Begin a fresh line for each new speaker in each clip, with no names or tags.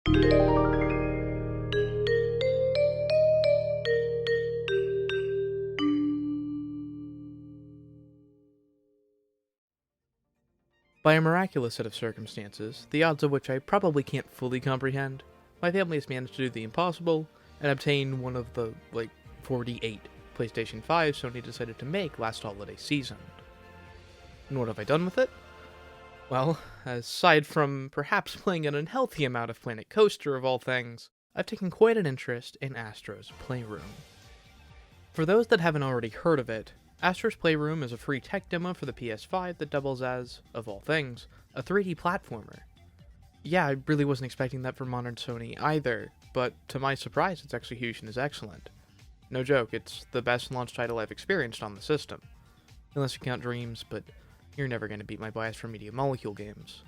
By a miraculous set of circumstances, the odds of which I probably can't fully comprehend, my family has managed to do the impossible and obtain one of the, 48 PlayStation 5 Sony decided to make last holiday season. And what have I done with it? Well, aside from perhaps playing an unhealthy amount of Planet Coaster of all things, I've taken quite an interest in Astro's Playroom. For those that haven't already heard of it, Astro's Playroom is a free tech demo for the PS5 that doubles as, of all things, a 3D platformer. Yeah, I really wasn't expecting that from modern Sony either, but to my surprise, its execution is excellent. No joke, it's the best launch title I've experienced on the system. Unless you count Dreams, but you're never going to beat my bias for Media Molecule games.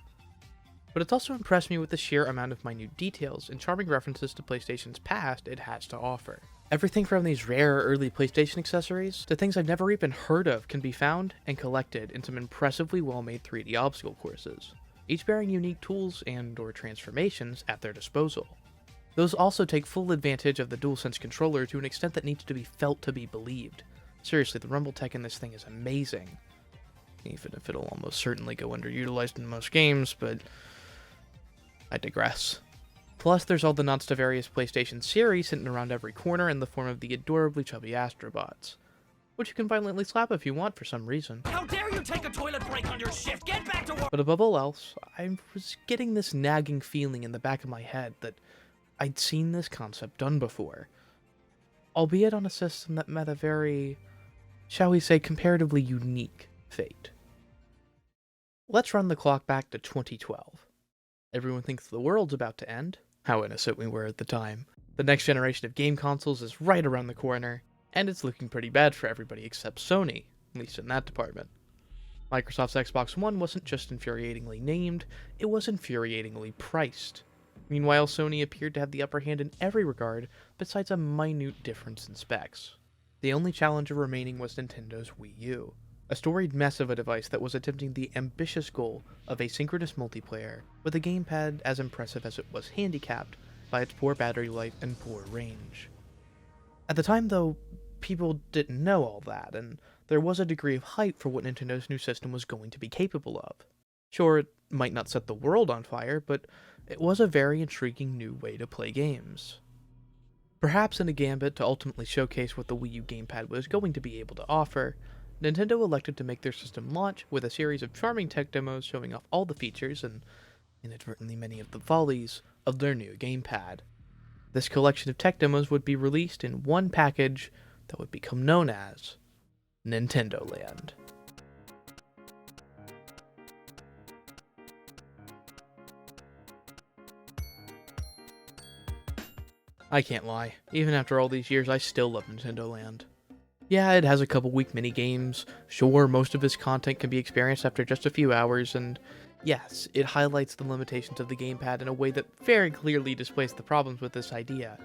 But it's also impressed me with the sheer amount of minute details and charming references to PlayStation's past it has to offer. Everything from these rare early PlayStation accessories to things I've never even heard of can be found and collected in some impressively well-made 3D obstacle courses, each bearing unique tools and/or transformations at their disposal. Those also take full advantage of the DualSense controller to an extent that needs to be felt to be believed. Seriously, the rumble tech in this thing is amazing. Even if it'll almost certainly go underutilized in most games, but I digress. Plus, there's all the nods to various PlayStation series sitting around every corner in the form of the adorably chubby Astrobots, which you can violently slap if you want for some reason.
How dare you take a toilet break on your shift? Get back to work!
But above all else, I was getting this nagging feeling in the back of my head that I'd seen this concept done before, albeit on a system that met a very, shall we say, comparatively unique fate. Let's run the clock back to 2012. Everyone thinks the world's about to end. How innocent we were at the time. The next generation of game consoles is right around the corner, and it's looking pretty bad for everybody except Sony, at least in that department. Microsoft's Xbox One wasn't just infuriatingly named, it was infuriatingly priced. Meanwhile, Sony appeared to have the upper hand in every regard, besides a minute difference in specs. The only challenger remaining was Nintendo's Wii U, a storied mess of a device that was attempting the ambitious goal of asynchronous multiplayer, with a gamepad as impressive as it was handicapped by its poor battery life and poor range. At the time, though, people didn't know all that, and there was a degree of hype for what Nintendo's new system was going to be capable of. Sure, it might not set the world on fire, but it was a very intriguing new way to play games. Perhaps in a gambit to ultimately showcase what the Wii U gamepad was going to be able to offer, Nintendo elected to make their system launch with a series of charming tech demos showing off all the features and, inadvertently, many of the follies of their new gamepad. This collection of tech demos would be released in one package that would become known as Nintendo Land. I can't lie, even after all these years I still love Nintendo Land. Yeah, it has a couple weak mini-games, sure, most of its content can be experienced after just a few hours, and yes, it highlights the limitations of the gamepad in a way that very clearly displays the problems with this idea.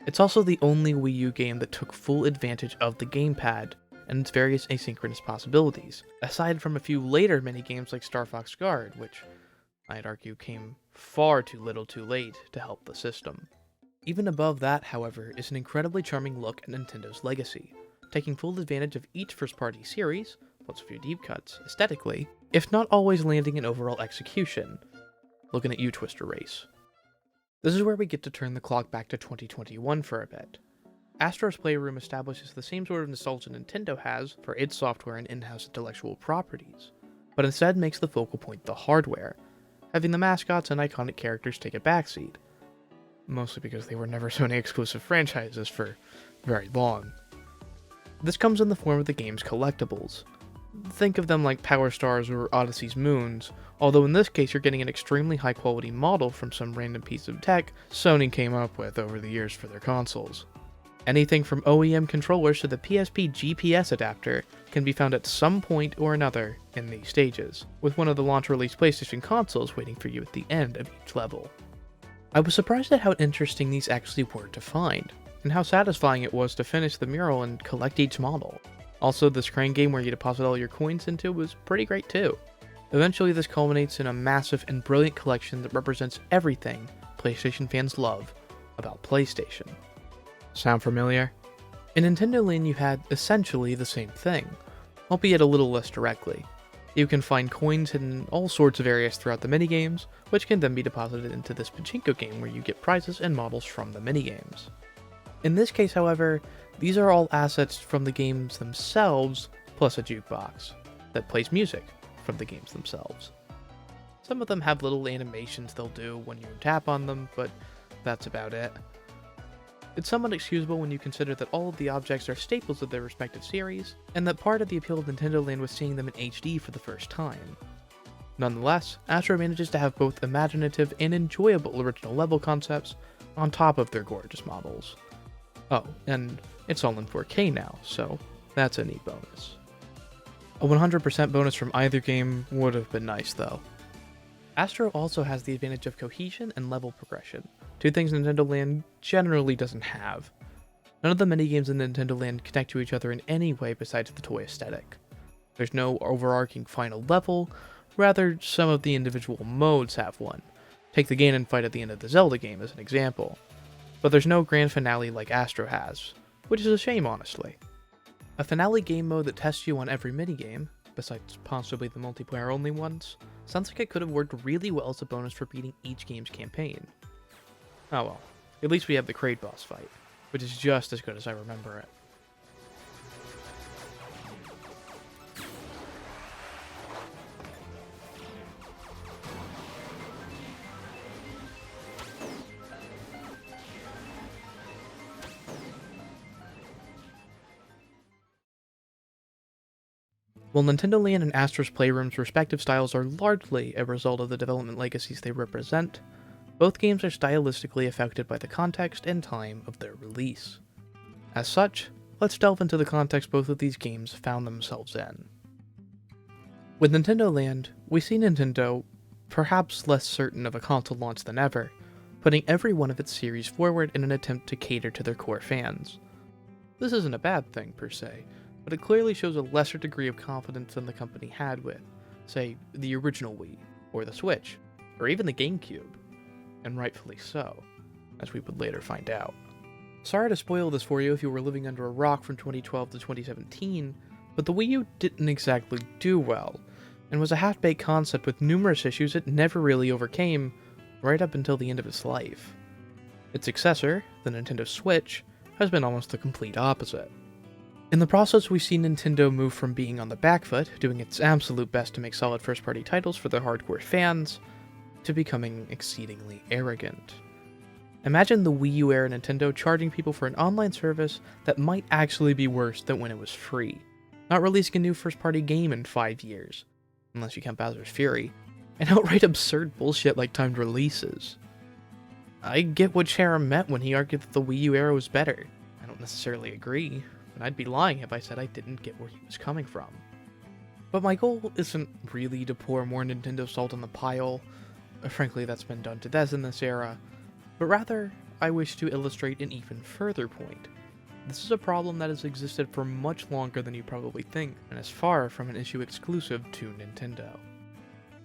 It's also the only Wii U game that took full advantage of the gamepad and its various asynchronous possibilities, aside from a few later mini-games like Star Fox Guard, which, I'd argue, came far too little too late to help the system. Even above that, however, is an incredibly charming look at Nintendo's legacy, taking full advantage of each first-party series, plus a few deep cuts, aesthetically, if not always landing in overall execution. Looking at you, Twister Race. This is where we get to turn the clock back to 2021 for a bit. Astro's Playroom establishes the same sort of nostalgia Nintendo has for its software and in-house intellectual properties, but instead makes the focal point the hardware, having the mascots and iconic characters take a backseat, mostly because they were never Sony exclusive franchises for very long. This comes in the form of the game's collectibles. Think of them like Power Stars or Odyssey's Moons, although in this case you're getting an extremely high quality model from some random piece of tech Sony came up with over the years for their consoles. Anything from OEM controllers to the PSP GPS adapter can be found at some point or another in these stages, with one of the launch release PlayStation consoles waiting for you at the end of each level. I was surprised at how interesting these actually were to find, and how satisfying it was to finish the mural and collect each model. Also, this crane game where you deposit all your coins into was pretty great too. Eventually this culminates in a massive and brilliant collection that represents everything PlayStation fans love about PlayStation. Sound familiar? In Nintendo Land you had essentially the same thing, albeit a little less directly. You can find coins hidden in all sorts of areas throughout the minigames, which can then be deposited into this pachinko game where you get prizes and models from the minigames. In this case, however, these are all assets from the games themselves, plus a jukebox that plays music from the games themselves. Some of them have little animations they'll do when you tap on them, but that's about it. It's somewhat excusable when you consider that all of the objects are staples of their respective series, and that part of the appeal of Nintendo Land was seeing them in HD for the first time. Nonetheless, Astro manages to have both imaginative and enjoyable original level concepts on top of their gorgeous models. Oh, and it's all in 4K now, so that's a neat bonus. A 100% bonus from either game would have been nice though. Astro also has the advantage of cohesion and level progression, two things Nintendo Land generally doesn't have. None of the minigames in Nintendo Land connect to each other in any way besides the toy aesthetic. There's no overarching final level, rather some of the individual modes have one. Take the Ganon fight at the end of the Zelda game as an example. But there's no grand finale like Astro has, which is a shame honestly. A finale game mode that tests you on every minigame, besides possibly the multiplayer only ones, sounds like it could have worked really well as a bonus for beating each game's campaign. Oh well, at least we have the Kraid boss fight, which is just as good as I remember it. While Nintendo Land and Astro's Playroom's respective styles are largely a result of the development legacies they represent, both games are stylistically affected by the context and time of their release. As such, let's delve into the context both of these games found themselves in. With Nintendo Land, we see Nintendo, perhaps less certain of a console launch than ever, putting every one of its series forward in an attempt to cater to their core fans. This isn't a bad thing per se, but it clearly shows a lesser degree of confidence than the company had with, say, the original Wii, or the Switch, or even the GameCube. And rightfully so, as we would later find out. Sorry to spoil this for you if you were living under a rock from 2012 to 2017, but the Wii U didn't exactly do well, and was a half-baked concept with numerous issues it never really overcame, right up until the end of its life. Its successor, the Nintendo Switch, has been almost the complete opposite. In the process, we see Nintendo move from being on the back foot, doing its absolute best to make solid first-party titles for their hardcore fans, to becoming exceedingly arrogant. Imagine the Wii U era Nintendo charging people for an online service that might actually be worse than when it was free, not releasing a new first-party game in 5 years, unless you count Bowser's Fury, and outright absurd bullshit like timed releases. I get what Sharon meant when he argued that the Wii U era was better. I don't necessarily agree, but I'd be lying if I said I didn't get where he was coming from. But my goal isn't really to pour more Nintendo salt on the pile, frankly that's been done to death in this era, but rather, I wish to illustrate an even further point. This is a problem that has existed for much longer than you probably think, and is far from an issue exclusive to Nintendo.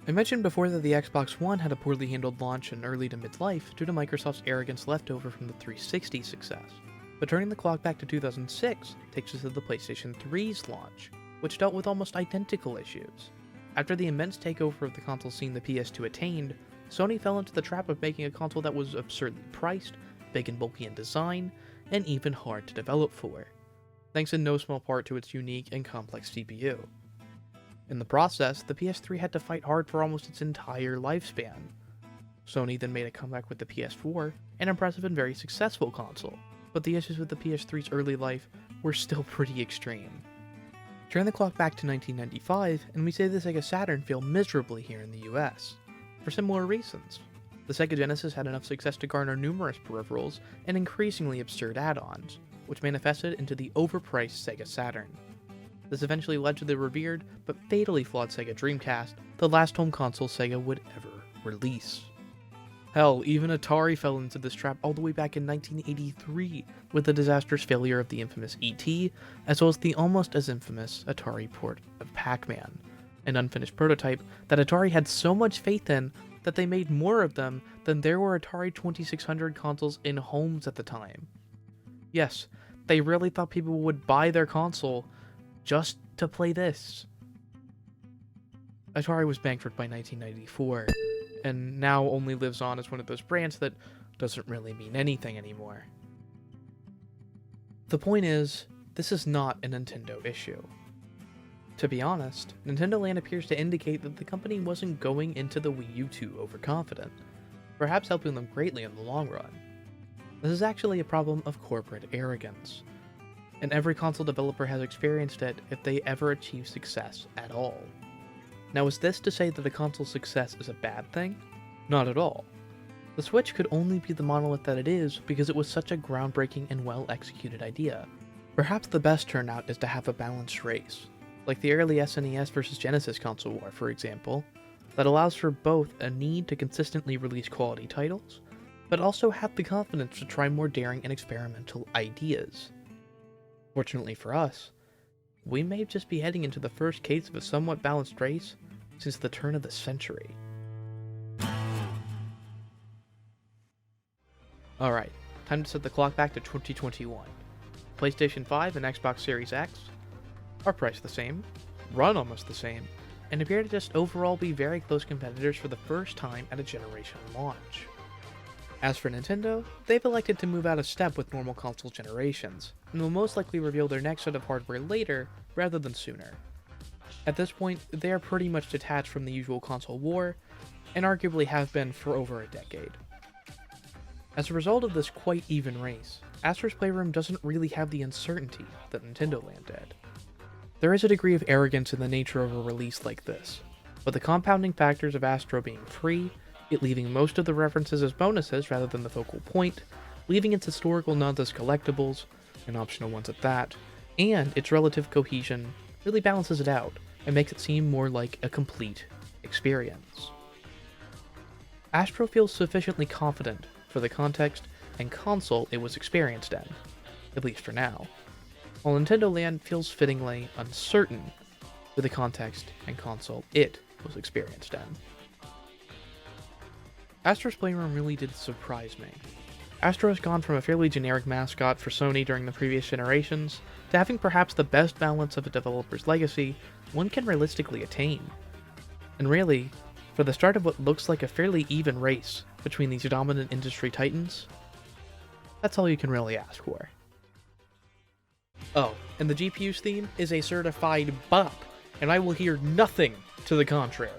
I mentioned before that the Xbox One had a poorly handled launch in early to mid-life due to Microsoft's arrogance left over from the 360 success. But turning the clock back to 2006 takes us to the PlayStation 3's launch, which dealt with almost identical issues. After the immense takeover of the console scene the PS2 attained, Sony fell into the trap of making a console that was absurdly priced, big and bulky in design, and even hard to develop for, thanks in no small part to its unique and complex CPU. In the process, the PS3 had to fight hard for almost its entire lifespan. Sony then made a comeback with the PS4, an impressive and very successful console, but the issues with the PS3's early life were still pretty extreme. Turn the clock back to 1995, and we see the Sega Saturn fail miserably here in the US, for similar reasons. The Sega Genesis had enough success to garner numerous peripherals and increasingly absurd add-ons, which manifested into the overpriced Sega Saturn. This eventually led to the revered but fatally flawed Sega Dreamcast, the last home console Sega would ever release. Hell, even Atari fell into this trap all the way back in 1983 with the disastrous failure of the infamous ET, as well as the almost as infamous Atari port of Pac-Man, an unfinished prototype that Atari had so much faith in that they made more of them than there were Atari 2600 consoles in homes at the time. Yes, they really thought people would buy their console just to play this. Atari was bankrupt by 1994, and now only lives on as one of those brands that doesn't really mean anything anymore. The point is, this is not a Nintendo issue. To be honest, Nintendo Land appears to indicate that the company wasn't going into the Wii U too overconfident, perhaps helping them greatly in the long run. This is actually a problem of corporate arrogance, and every console developer has experienced it if they ever achieve success at all. Now, is this to say that a console's success is a bad thing? Not at all. The Switch could only be the monolith that it is because it was such a groundbreaking and well-executed idea. Perhaps the best turnout is to have a balanced race, like the early SNES versus Genesis console war, for example, that allows for both a need to consistently release quality titles, but also have the confidence to try more daring and experimental ideas. Fortunately for us, we may just be heading into the first case of a somewhat balanced race since the turn of the century. Alright, time to set the clock back to 2021. PlayStation 5 and Xbox Series X are priced the same, run almost the same, and appear to just overall be very close competitors for the first time at a generation launch. As for Nintendo, they've elected to move out of step with normal console generations, and will most likely reveal their next set of hardware later rather than sooner. At this point, they are pretty much detached from the usual console war, and arguably have been for over a decade. As a result of this quite even race, Astro's Playroom doesn't really have the uncertainty that Nintendo Land did. There is a degree of arrogance in the nature of a release like this, but the compounding factors of Astro being free, it leaving most of the references as bonuses rather than the focal point, leaving its historical nods as collectibles, and optional ones at that, and its relative cohesion really balances it out and makes it seem more like a complete experience. Astro feels sufficiently confident for the context and console it was experienced in, at least for now, while Nintendo Land feels fittingly uncertain for the context and console it was experienced in. Astro's Playroom really did surprise me. Astro has gone from a fairly generic mascot for Sony during the previous generations to having perhaps the best balance of a developer's legacy one can realistically attain. And really, for the start of what looks like a fairly even race between these dominant industry titans, that's all you can really ask for. Oh, and the GPU's theme is a certified bop, and I will hear nothing to the contrary.